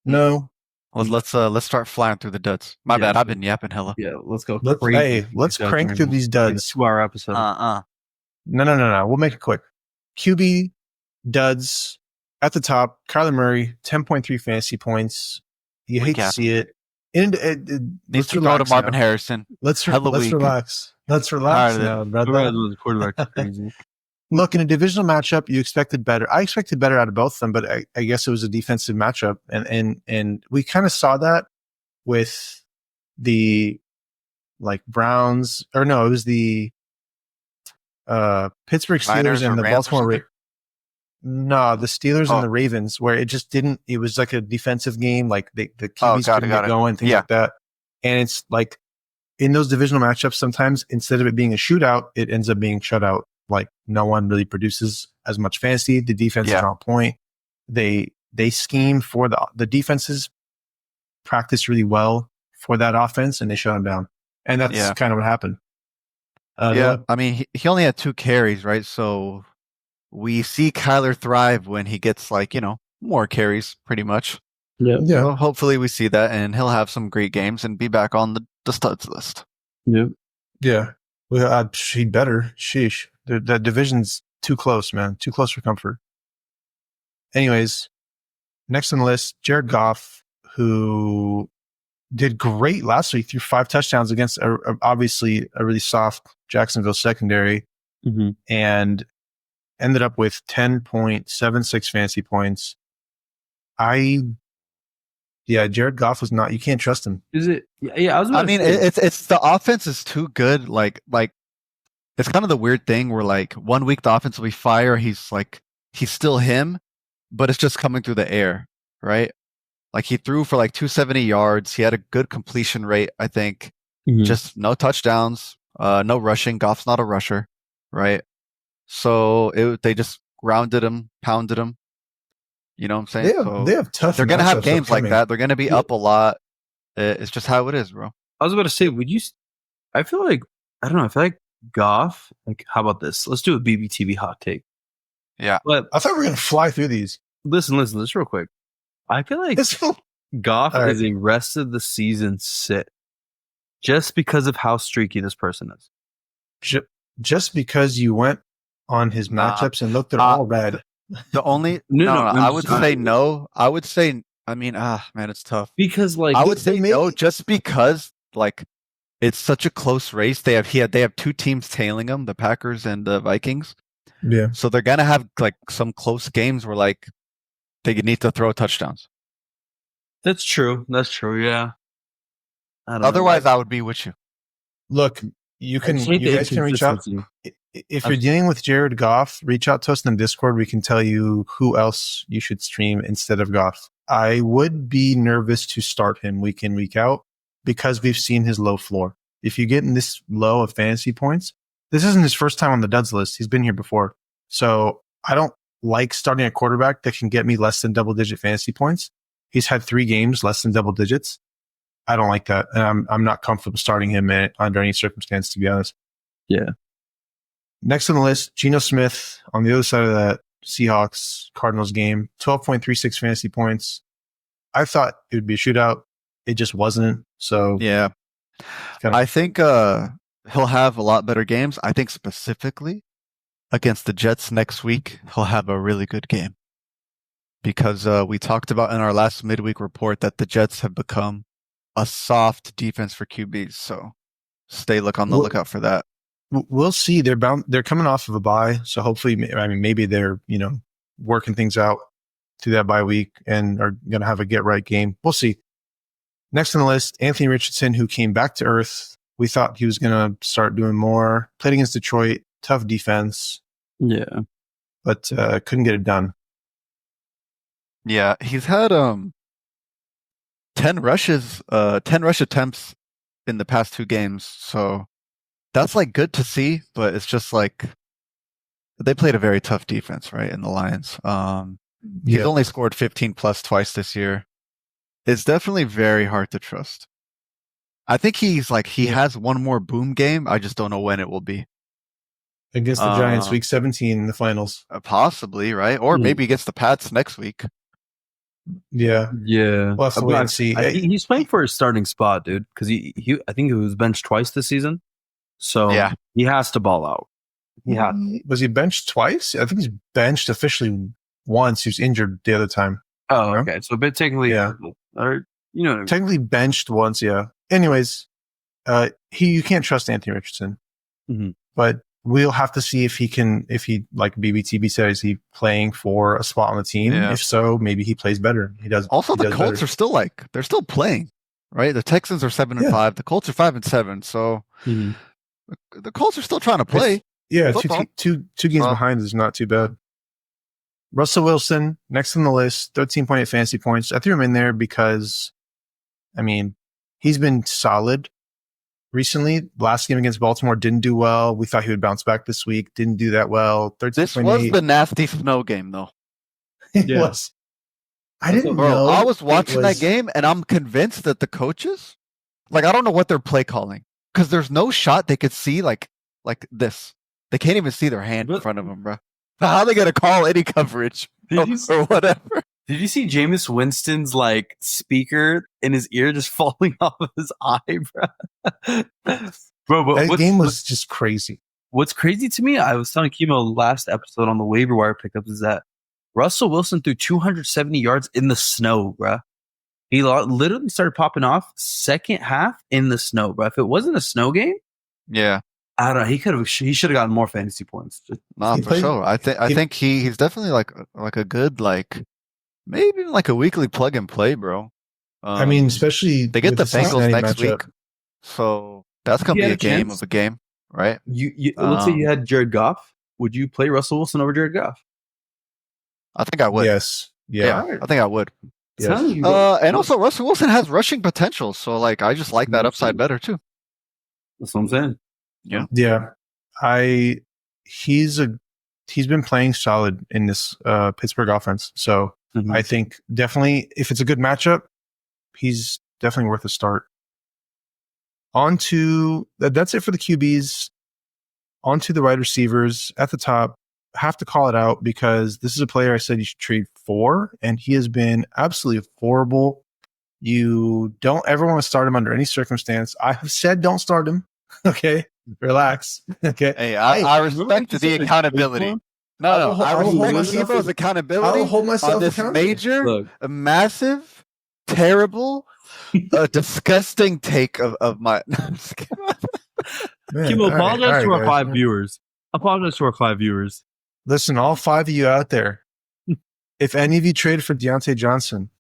No. Let's start flying through the duds. My bad, I've been yapping hella. Yeah, let's go. Let's crank through these duds. 2-hour episode. No. We'll make it quick. QB duds at the top. Kyler Murray, 10.3 fantasy points. You hate to see it. Needs to go to Marvin Harrison. Let's relax. Let's relax now, brother. Quarterback crazy. Look, in a divisional matchup, you expected better. I expected better out of both of them, but I guess it was a defensive matchup, and we kind of saw that with the Browns, or no, it was the Pittsburgh Steelers and the Baltimore Ravens. No, the Steelers and the Ravens, where it just didn't. It was like a defensive game, like the QBs couldn't get going, things like that. And it's like in those divisional matchups, sometimes instead of it being a shootout, it ends up being shut out. Like no one really produces as much fantasy. The defense is on point. They scheme for the defenses, practice really well for that offense, and they shut them down. And that's kind of what happened. I mean, he only had 2 carries, right? So we see Kyler thrive when he gets more carries, pretty much. Yeah. So hopefully we see that, and he'll have some great games and be back on the studs list. Yeah. Yeah. Well, he better. Sheesh. That division's too close, man. Too close for comfort. Anyways, next on the list, Jared Goff, who did great last week, threw 5 touchdowns against obviously a really soft Jacksonville secondary, and ended up with 10.76 fantasy points. Jared Goff was not. You can't trust him. Is it? Yeah, I mean, it's the offense is too good. Like it's kind of the weird thing where like 1 week the offense will be fire. He's still him, but it's just coming through the air, right? Like he threw for like 270 yards. He had a good completion rate, I think. Just no touchdowns, no rushing. Goff's not a rusher, right? So they just grounded him, pounded him. You know what I'm saying? They have tough. They're gonna have games like that. They're gonna be up a lot. It's just how it is, bro. I was about to say, I feel like I don't know. I feel like Goff. Like, how about this? Let's do a BBTB hot take. Yeah, but I thought we were gonna fly through these. Listen, just real quick. I feel like Goff is a rest of the season sit, just because of how streaky this person is. Just because you went on his matchups and looked at all red. The only no, I would say no. I would say, I mean, man, it's tough because like I would say no, just because like it's such a close race. They have 2 teams tailing them, the Packers and the Vikings. Yeah, so they're gonna have like some close games where like they need to throw touchdowns. That's true. Yeah. Otherwise, I would be with you. Look, you guys can reach out. If you're dealing with Jared Goff, reach out to us in the Discord. We can tell you who else you should stream instead of Goff. I would be nervous to start him week in, week out because we've seen his low floor. If you get in this low of fantasy points, this isn't his first time on the duds list. He's been here before. So I don't like starting a quarterback that can get me less than double-digit fantasy points. He's had 3 games less than double digits. I don't like that. And I'm not comfortable starting him under any circumstance, to be honest. Yeah. Next on the list, Geno Smith on the other side of that Seahawks Cardinals game, 12.36 fantasy points. I thought it would be a shootout. It just wasn't. So yeah, I think he'll have a lot better games. I think specifically against the Jets next week, he'll have a really good game because we talked about in our last midweek report that the Jets have become a soft defense for QBs. So look on the lookout for that. We'll see. They're coming off of a bye, so hopefully, maybe they're working things out through that bye week and are going to have a get right game. We'll see. Next on the list, Anthony Richardson, who came back to earth. We thought he was going to start doing more. Played against Detroit, tough defense. Yeah, but couldn't get it done. Yeah, he's had 10 rush attempts in the past 2 games, so. That's like good to see, but it's just like they played a very tough defense, right? In the Lions. He's only scored 15 plus twice this year. It's definitely very hard to trust. I think he has one more boom game. I just don't know when it will be. Against the Giants, week 17 in the finals. Possibly, right? Or maybe against the Pats next week. Yeah. We'll have to wait and see. He's playing for his starting spot, dude, because I think he was benched twice this season. So he has to ball out. Was he benched twice? I think he's benched officially once. He was injured the other time. Oh, okay. So, but technically, or technically benched once. Yeah. Anyways, you can't trust Anthony Richardson, but we'll have to see if he like BBTB said, is he playing for a spot on the team? Yeah. If so, maybe he plays better. He does. Also, the Colts are still they're still playing, right? The Texans are 7-5. The Colts are 5-7. So. The Colts are still trying to play. Yeah, two games behind is not too bad. Russell Wilson, next on the list, 13.8 fantasy points. I threw him in there because, he's been solid recently. Last game against Baltimore didn't do well. We thought he would bounce back this week. Didn't do that well. 13.8. This was the nasty snow game, though. It was. I didn't know. I was watching that game, and I'm convinced that the coaches, I don't know what they're play calling. Because there's no shot they could see like this. They can't even see their hand in front of them, bro. How are they going to call any coverage or whatever? Did you see Jameis Winston's like speaker in his ear just falling off of his eye, bro? That game was just crazy. What's crazy to me, I was telling Kimo last episode on the waiver wire pickups, is that Russell Wilson threw 270 yards in the snow, bro. He literally started popping off second half in the snow, bro. If it wasn't a snow game, yeah, I don't know. He should have gotten more fantasy points. Nah, for sure. I think he's definitely like a good maybe like a weekly plug and play, bro. I mean, especially they get the Bengals next week, matchup. so that's gonna be a game of a game, right? You let's say you had Jared Goff. Would you play Russell Wilson over Jared Goff? I think I would. Yes. Yeah. I think I would. Yes. And also Russell Wilson has rushing potential, so like I just like that upside better too. That's what I'm saying. Yeah. He's been playing solid in this Pittsburgh offense. So I think definitely if it's a good matchup, he's definitely worth a start. On to that's it for the QBs. On to the wide receivers at the top. Have to call it out because this is a player I said you should trade for, and he has been absolutely horrible. You don't ever want to start him under any circumstance. I have said don't start him. Okay, relax. Okay. Hey, I respect the accountability. No, I respect Debo's accountability. I'll hold myself on this accountable. major, massive, terrible, disgusting take of my. Kim, apologize to our 5 viewers. Apologize to our 5 viewers. Listen, all 5 of you out there, if any of you traded for Deontay Johnson,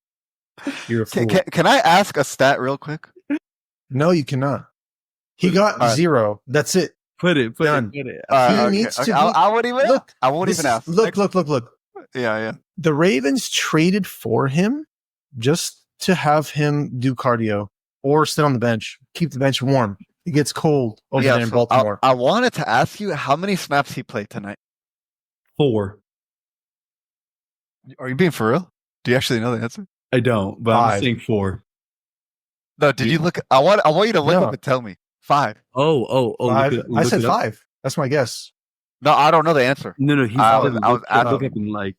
you're a fool. Can I ask a stat real quick? No, you cannot. He got 0. That's it. Put it. Done. Put it. He needs to. I won't even. Look, I won't even ask. Look. Yeah. The Ravens traded for him just to have him do cardio or sit on the bench, keep the bench warm. It gets cold over there in Baltimore. I wanted to ask you how many snaps he played tonight. 4. Are you being for real? Do you actually know the answer? I don't, but 5. I'm saying 4. No, did you look? I want you to look up and tell me. 5. Oh. 5. I said 5. That's my guess. No, I don't know the answer. No. I was asking like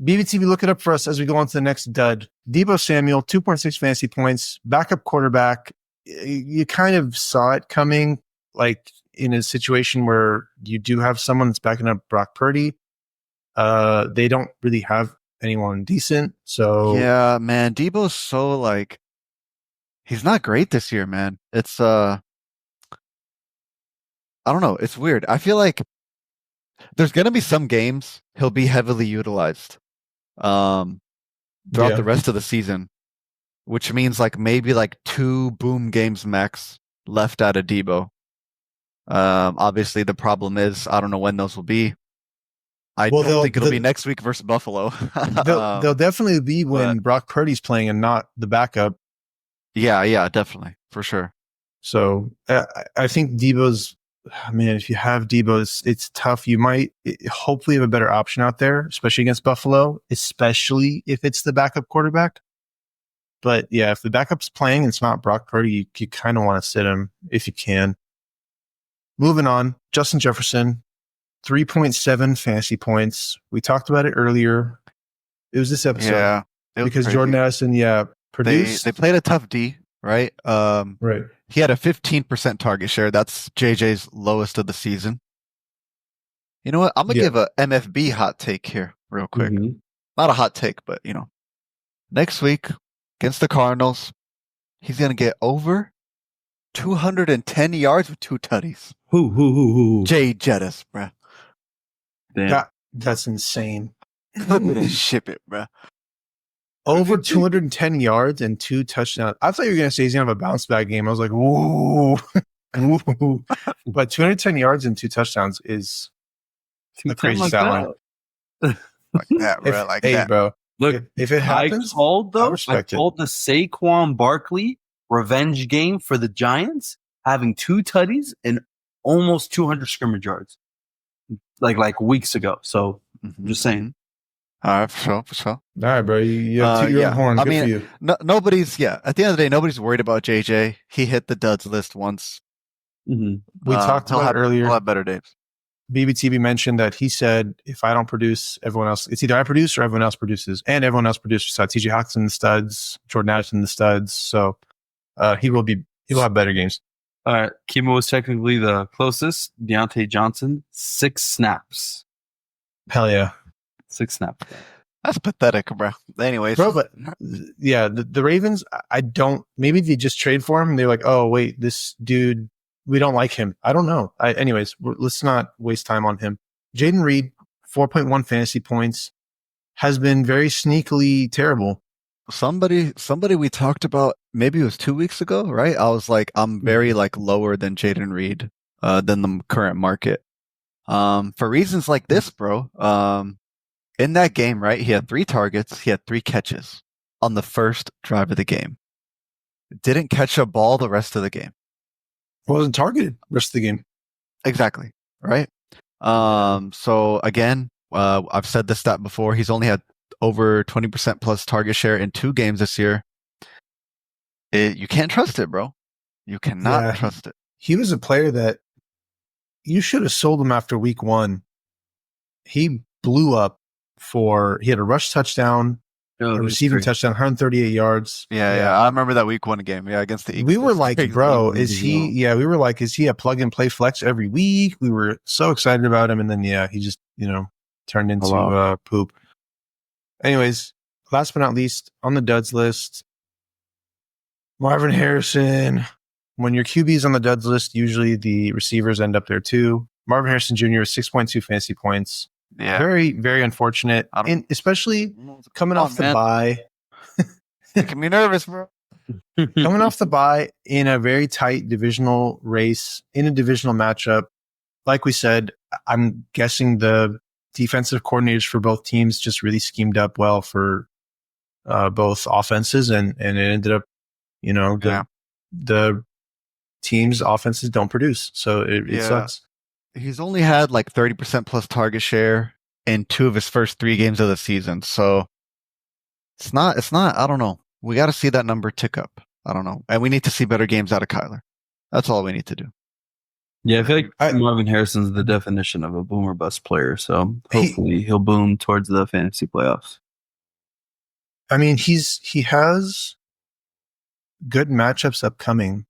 BBTB, look it up for us as we go on to the next dud. Deebo Samuel, 2.6 fantasy points, backup quarterback. You kind of saw it coming, like in a situation where you do have someone that's backing up Brock Purdy. They don't really have anyone decent. So yeah, man, Deebo's so he's not great this year, man. It's I don't know. It's weird. I feel like there's gonna be some games he'll be heavily utilized throughout the rest of the season, which means maybe 2 boom games max left out of Deebo. Obviously the problem is I don't know when those will be. I don't think it'll be next week versus Buffalo. They'll definitely be when Brock Purdy's playing and not the backup. Yeah, definitely for sure. So I think Deebo's. Man, if you have Deebo, it's tough. You might hopefully have a better option out there, especially against Buffalo, especially if it's the backup quarterback. But yeah, if the backup's playing and it's not Brock Purdy, you kind of want to sit him if you can. Moving on, Justin Jefferson, 3.7 fantasy points. We talked about it earlier. It was this episode. Yeah. Because crazy. Jordan Addison, produced. They played a tough D, right? Right. He had a 15% target share. That's JJ's lowest of the season. You know what? I'm going to give a MFB hot take here real quick. Mm-hmm. Not a hot take, but next week against the Cardinals, he's going to get over 210 yards with 2 tutties. Who? Jay Jettis, bruh. Damn. That's insane. Clip it and ship it, bruh. Over 210 yards and 2 touchdowns. I thought you were going to say he's going to have a bounce back game. I was like, whoa. But 210 yards and 2 touchdowns is a crazy stat line. Like that, bro. Hey, bro. Look, if it happens, I called the Saquon Barkley revenge game for the Giants having 2 tutties and almost 200 scrimmage yards like weeks ago. So I'm just saying. All right, for sure. All right, bro. You have your own horn. Good for you. Nobody's, at the end of the day, nobody's worried about JJ. He hit the duds list once. Mm-hmm. We talked about it earlier. He'll have better days. BBTB mentioned that he said, if I don't produce, everyone else, it's either I produce or everyone else produces, and everyone else produces. So TJ Hawkinson, the studs, Jordan Addison, the studs. So he will have better games. All right. Kimo was technically the closest. Deontay Johnson, 6 snaps. Hell yeah. 6 snaps. That's pathetic, bro. Anyways. Bro, but yeah, the Ravens, maybe they just trade for him. They're like, oh, wait, this dude, we don't like him. I don't know. Anyways, let's not waste time on him. Jaden Reed, 4.1 fantasy points, has been very sneakily terrible. Somebody we talked about, maybe it was 2 weeks ago, right? I was like, I'm very like lower than Jaden Reed, than the current market. For reasons like this, bro. In that game, right? He had 3 targets. He had 3 catches on the first drive of the game. Didn't catch a ball the rest of the game. Wasn't targeted the rest of the game. Exactly. Right. So again, I've said this stat before. He's only had over 20% plus target share in 2 games this year. You can't trust it, bro. You cannot trust it. He was a player that you should have sold him after week 1. He blew up he had a rush touchdown, a receiving touchdown, 138 yards. Yeah. I remember that week 1 game. Yeah, against the Eagles. We were like, bro, is he a plug and play flex every week? We were so excited about him. And then, he just, turned into poop. Anyways, last but not least, on the duds list, Marvin Harrison. When your QB's on the duds list, usually the receivers end up there too. Marvin Harrison Jr. is 6.2 fantasy points. Yeah. Very, very unfortunate. And especially coming off the bye. Making me nervous, bro. Coming off the bye in a very tight divisional race, in a divisional matchup. Like we said, I'm guessing the defensive coordinators for both teams just really schemed up well for both offenses. And it ended up, the team's offenses don't produce. So it sucks. He's only had like 30% plus target share in 2 of his first 3 games of the season. So it's not, I don't know. We got to see that number tick up. I don't know. And we need to see better games out of Kyler. That's all we need to do. Yeah, I feel like Marvin Harrison's the definition of a boomer bust player. So hopefully he'll boom towards the fantasy playoffs. I mean, he has good matchups upcoming.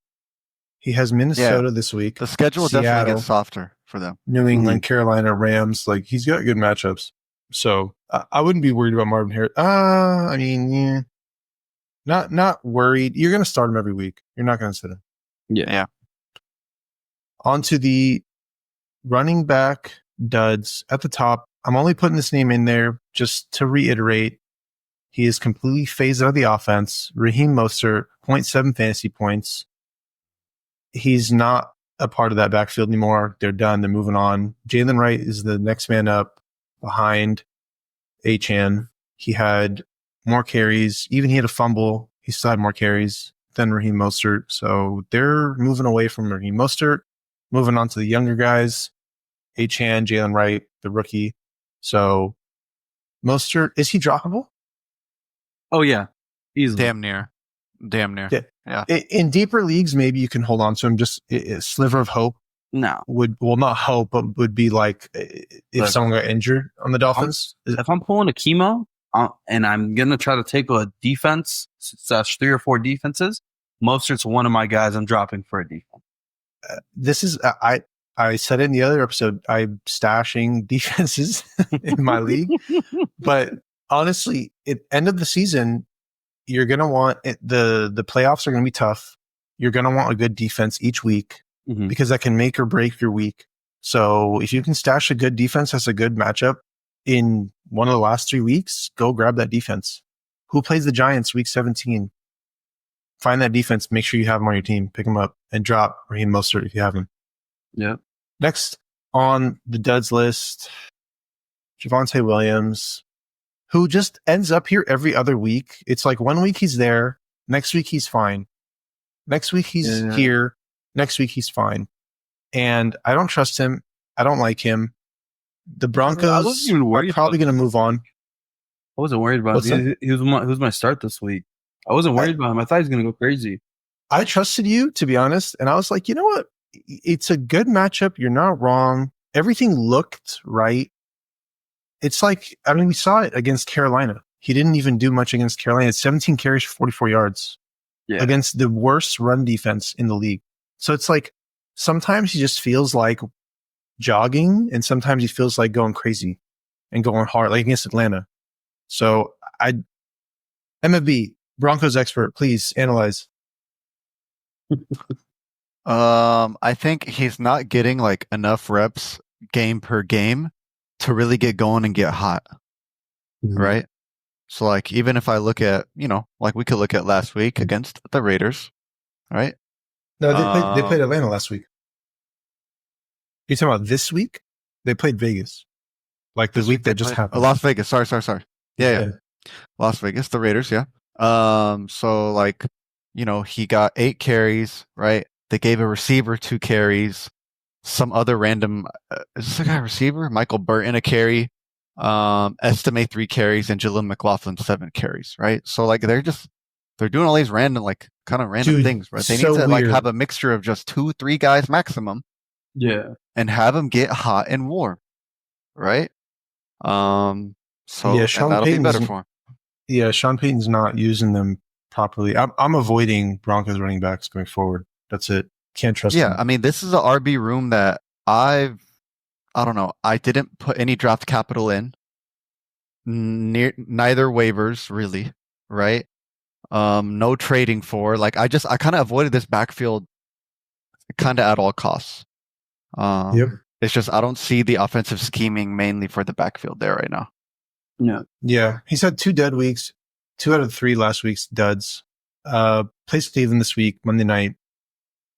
He has Minnesota this week. The schedule definitely gets softer for them. New England, Carolina, Rams. Like, he's got good matchups. So I wouldn't be worried about Marvin Harris. I mean, not worried. You're going to start him every week. You're not going to sit him. Yeah. On to the running back duds at the top. I'm only putting this name in there just to reiterate. He is completely phased out of the offense. Raheem Mostert, 0.7 fantasy points. He's not a part of that backfield anymore. They're done. They're moving on. Jalen Wright is the next man up behind Achane. He had more carries. Even he had a fumble. He still had more carries than Raheem Mostert. So they're moving away from Raheem Mostert, moving on to the younger guys. Achane, Jalen Wright, the rookie. So Mostert, is he droppable? Oh, yeah. Easily. Damn near. Yeah. In deeper leagues, maybe you can hold on to him. Just a sliver of hope. No. Not hope, but would be like if someone got injured on the Dolphins. If I'm pulling a chemo and I'm going to try to take a defense, / 3 or 4 defenses, Mostert's one of my guys I'm dropping for a defense. This is, I said in the other episode, I'm stashing defenses in my league. But honestly, at end of the season, you're going to want the playoffs are going to be tough. You're going to want a good defense each week because that can make or break your week. So if you can stash a good defense, that's a good matchup in one of the last 3 weeks, go grab that defense. Who plays the Giants week 17? Find that defense. Make sure you have them on your team. Pick them up and drop Raheem Mostert if you have him. Yeah. Next on the duds list, Javonte Williams, who just ends up here every other week. It's like 1 week he's there, next week he's fine. Next week he's here, next week he's fine. And I don't trust him. I don't like him. The Broncos are probably going to move on. I wasn't worried about him. He was my start this week. I wasn't worried about him. I thought he was going to go crazy. I trusted you, to be honest. And I was like, you know what? It's a good matchup. You're not wrong. everything looked right. It's like, I mean, we saw it against Carolina. He didn't even do much against Carolina. 17 carries for 44 yards against the worst run defense in the league. So it's like, sometimes he just feels like jogging, and sometimes he feels like going crazy and going hard, like against Atlanta. So MFB, Broncos expert, please analyze. I think he's not getting like enough reps game per game to really get going and get hot. Right? So like, even if I look at, like we could look at last week against the Raiders, right? No, they played Atlanta last week. You're talking about this week? They played Vegas. Like the week that just happened. Las Vegas. Sorry. Yeah. Las Vegas, the Raiders, yeah. So like, he got 8 carries, right? They gave a receiver 2 carries. Some other random, is this a guy receiver? Michael Burton a carry. Estimate 3 carries, and Jaleel McLaughlin 7 carries, right? So like they're doing all these random, like kind of random things, right? They need to like have a mixture of just 2-3 guys maximum. Yeah. And have them get hot and warm, right? So yeah, that'll be better for him. Yeah, Sean Payton's not using them properly. I'm avoiding Broncos running backs going forward. That's it. Can't trust them. Yeah, I mean, this is an RB room that I don't know. I didn't put any draft capital in. Neither waivers, really, right? No trading for. Like, I kind of avoided this backfield kind of at all costs. It's just I don't see the offensive scheming mainly for the backfield there right now. Yeah. He's had 2 dead weeks. 2 out of 3 last week's duds. Plays Cleveland this week, Monday night.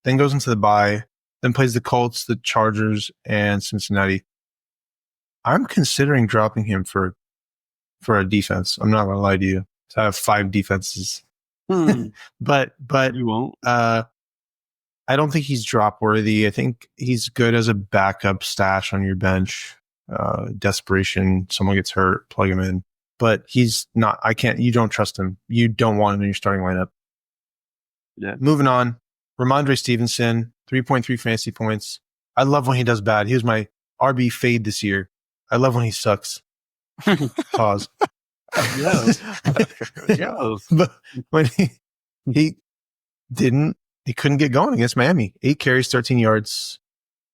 Then goes into the bye. Then plays the Colts, the Chargers, and Cincinnati. I'm considering dropping him for a defense. I'm not gonna lie to you. So I have 5 defenses. But you won't. I don't think he's drop worthy. I think he's good as a backup stash on your bench. Desperation, someone gets hurt, plug him in. But he's not, you don't trust him. You don't want him in your starting lineup. Yeah. Moving on. Ramondre Stevenson, 3.3 fantasy points. I love when he does bad. He was my RB fade this year. I love when he sucks. Pause. But when he couldn't get going against Miami. 8 carries, 13 yards,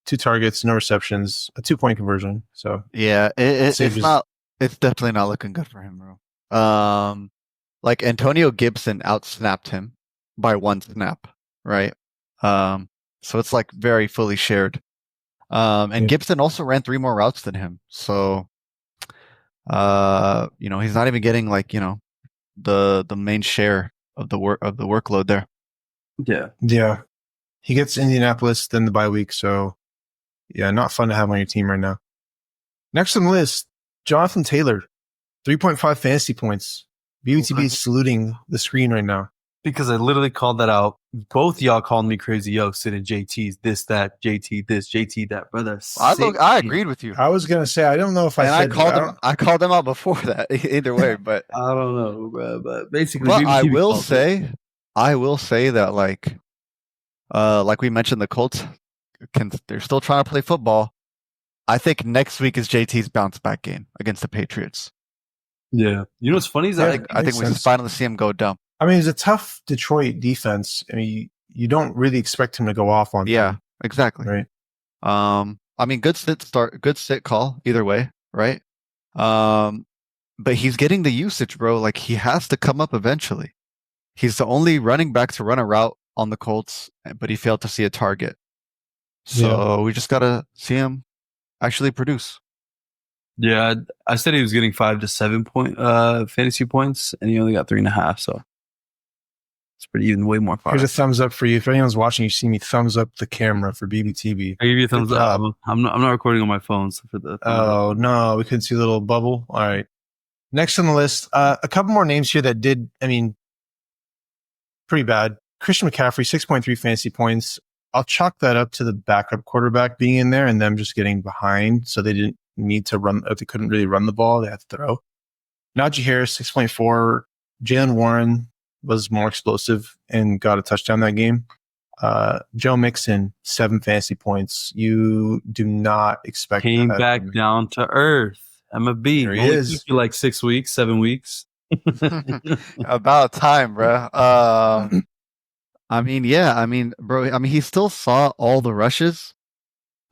2 targets, no receptions, a 2-point conversion. So yeah, it's definitely not looking good for him, bro. Like Antonio Gibson outsnapped him by 1 snap, right? So it's like very fully shared. And Gibson also ran 3 more routes than him. So, he's not even getting like, the main share of the workload there. Yeah. He gets Indianapolis, then the bye week. So yeah, not fun to have on your team right now. Next on the list, Jonathan Taylor, 3.5 fantasy points. BBTB is saluting the screen right now. Because I literally called that out. Both y'all called me crazy. Yo, sitting JT's this, that, JT this, JT that, brother. I agreed with you. I was gonna say I don't know if I called them out before that. Either way, but I don't know, bro. But basically, but I will say that like we mentioned, the Colts they're still trying to play football. I think next week is JT's bounce back game against the Patriots. Yeah, you know what's funny is that I think we finally see him go dumb. I mean, it's a tough Detroit defense. I mean, you don't really expect him to go off on. Yeah, them, exactly. Right. I mean, good sit call either way, right? But he's getting the usage, bro. Like he has to come up eventually. He's the only running back to run a route on the Colts, but he failed to see a target. So we just gotta see him actually produce. Yeah, I said he was getting 5 to 7 point fantasy points, and he only got 3.5. So it's pretty even, way more far. Here's a thumbs up for you. If anyone's watching, you see me thumbs up the camera for BBTB. I give you a thumbs up. I'm not recording on my phone. So for the oh no, we couldn't see the little bubble. All right. Next on the list, a couple more names here that did. I mean, pretty bad. Christian McCaffrey, 6.3 fantasy points. I'll chalk that up to the backup quarterback being in there and them just getting behind, so they didn't need to run. If they couldn't really run the ball, they had to throw. Najee Harris, 6.4. Jalen Warren was more explosive and got a touchdown that game. Joe Mixon, 7 fantasy points. You do not expect Came that back from me. down to earth. MFB. There he Only is. took you like 6 weeks, 7 weeks. About time, bro. I mean, bro. I mean, he still saw all the rushes.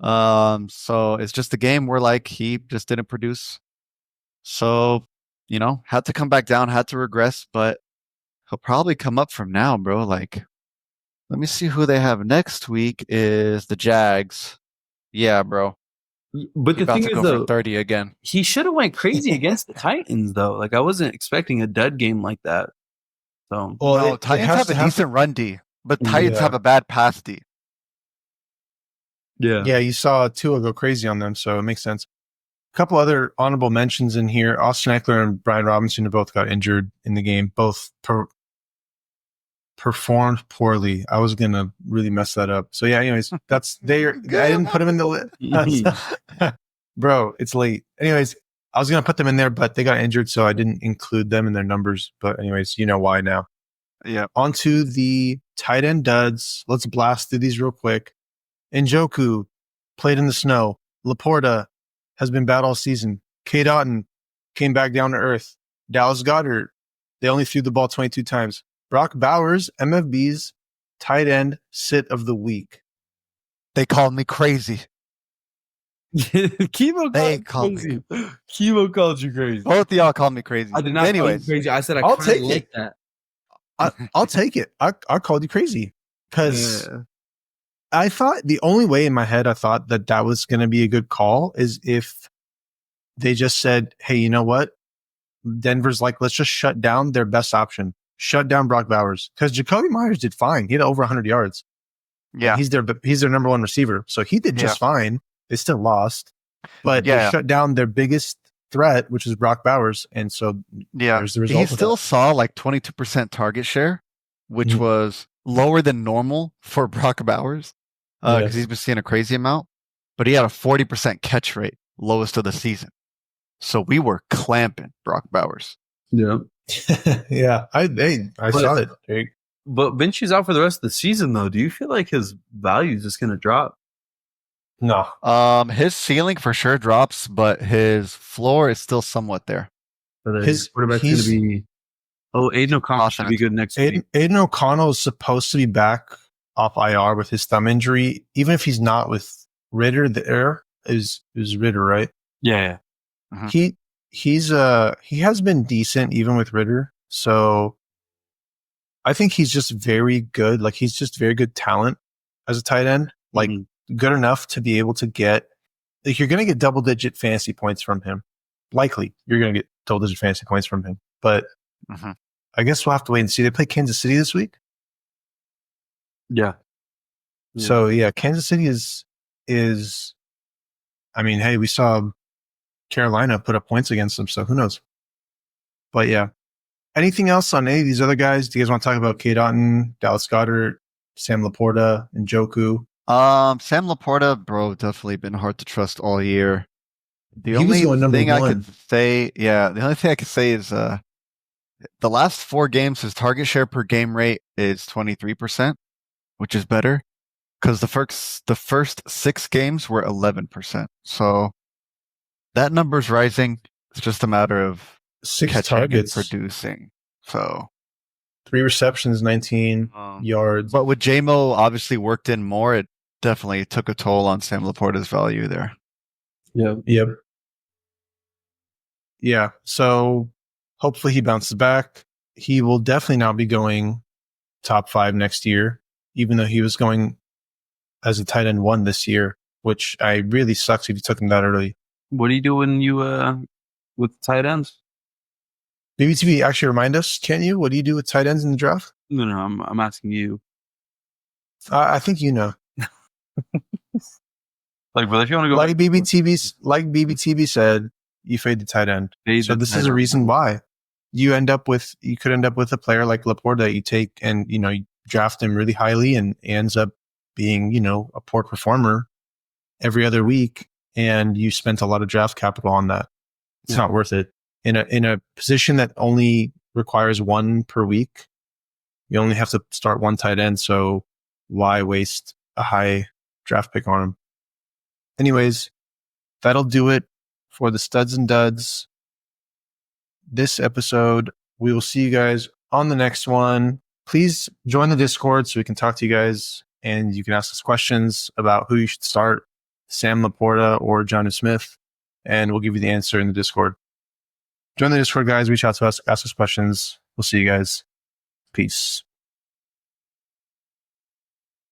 So it's just a game where like he just didn't produce. So, had to come back down, had to regress, but he'll probably come up from now, bro. Like, let me see who they have next week is the Jags. Yeah, bro. But He the about thing to is, go though, for 30 again. he should have went crazy against the Titans, though. Like, I wasn't expecting a dud game like that. So, Well, No, it Titans has have to a happen. decent run D, but Titans Yeah. have a bad pass D. Yeah, you saw Tua go crazy on them, so it makes sense. A couple other honorable mentions in here. Austin Eckler and Brian Robinson have both got injured in the game. Both performed poorly. I was going to really mess that up. So yeah, anyways, I didn't put them in the list. Bro, it's late. Anyways, I was going to put them in there, but they got injured, so I didn't include them in their numbers. But anyways, you know why now. Yeah. On to the tight end duds. Let's blast through these real quick. Njoku played in the snow. Laporta has been bad all season. K. Dotton came back down to earth. Dallas Goedert, they only threw the ball 22 times. Brock Bowers, MFB's tight end sit of the week. They called me crazy. Chemo They called called you crazy. Chemo called you crazy. Both of y'all called me crazy. I did not call you Anyways, crazy. I said I I'll kind of take like it. that. I'll take it. I called you crazy because I thought the only way in my head I thought that was going to be a good call is if they just said, hey, you know what? Denver's like, let's just shut down their best option. Shut down Brock Bowers. Because Jacoby Myers did fine. He had over 100 yards. yeah. He's their number one receiver. So he did just fine. They still lost. But they shut down their biggest threat, which is Brock Bowers. And so there's the result. He still saw like 22% target share, which was lower than normal for Brock Bowers because he's been seeing a crazy amount. But he had a 40% catch rate, lowest of the season. So we were clamping Brock Bowers. Yeah. Yeah. I saw it. But Minshew's out for the rest of the season, though. Do you feel like his value is just going to drop? No. His ceiling for sure drops, but his floor is still somewhat there. But his quarterback's going to be... Oh, Aiden O'Connell should be good next week. Aiden O'Connell is supposed to be back off IR with his thumb injury. Even if he's not with Ritter, there is Ritter, right? Yeah. Uh-huh. He has been decent even with Ritter. So I think he's just very good. Like he's just very good talent as a tight end. Like good enough to be able to get, like you're going to get double-digit fantasy points from him. Likely you're going to get double-digit fantasy points from him. But I guess we'll have to wait and see. They play Kansas City this week. Yeah. So yeah, Kansas City is. I mean, hey, we saw Carolina put up points against them, so who knows? But yeah, anything else on any of these other guys? Do you guys want to talk about K. Dotton, Dallas Goedert, Sam Laporta, and Njoku? Sam Laporta, bro, definitely been hard to trust all year. The He was going only thing number I one. could say, the only thing I could say is the last 4 games, his target share per game rate is 23%, which is better because the first 6 games were 11%. So that number's rising. It's just a matter of 6 catching targets, and producing. So 3 receptions, 19 yards. But with JMO obviously worked in more, it definitely took a toll on Sam Laporta's value there. Yep. Yeah. So hopefully he bounces back. He will definitely now be going top 5 next year, even though he was going as a tight end 1 this year, which I really sucks if you took him that early. What do you do when you with tight ends? BBTB, actually remind us, can't you? What do you do with tight ends in the draft? No, I'm asking you. I think you know. Like, but if you want to go like BBTB said, you fade the tight end. So this is a reason why you could end up with a player like Laporta that you take and you draft him really highly and ends up being a poor performer every other week, and you spent a lot of draft capital on that. It's not worth it in a position that only requires 1 per week. You only have to start 1 tight end, so why waste a high draft pick on him? Anyways, that'll do it for the studs and duds this episode. We will see you guys on the next one. Please join the Discord so we can talk to you guys and you can ask us questions about who you should start, Sam Laporta or Jonnu Smith, and we'll give you the answer in the Discord. Join the Discord, guys. Reach out to us, ask us questions. We'll see you guys. Peace.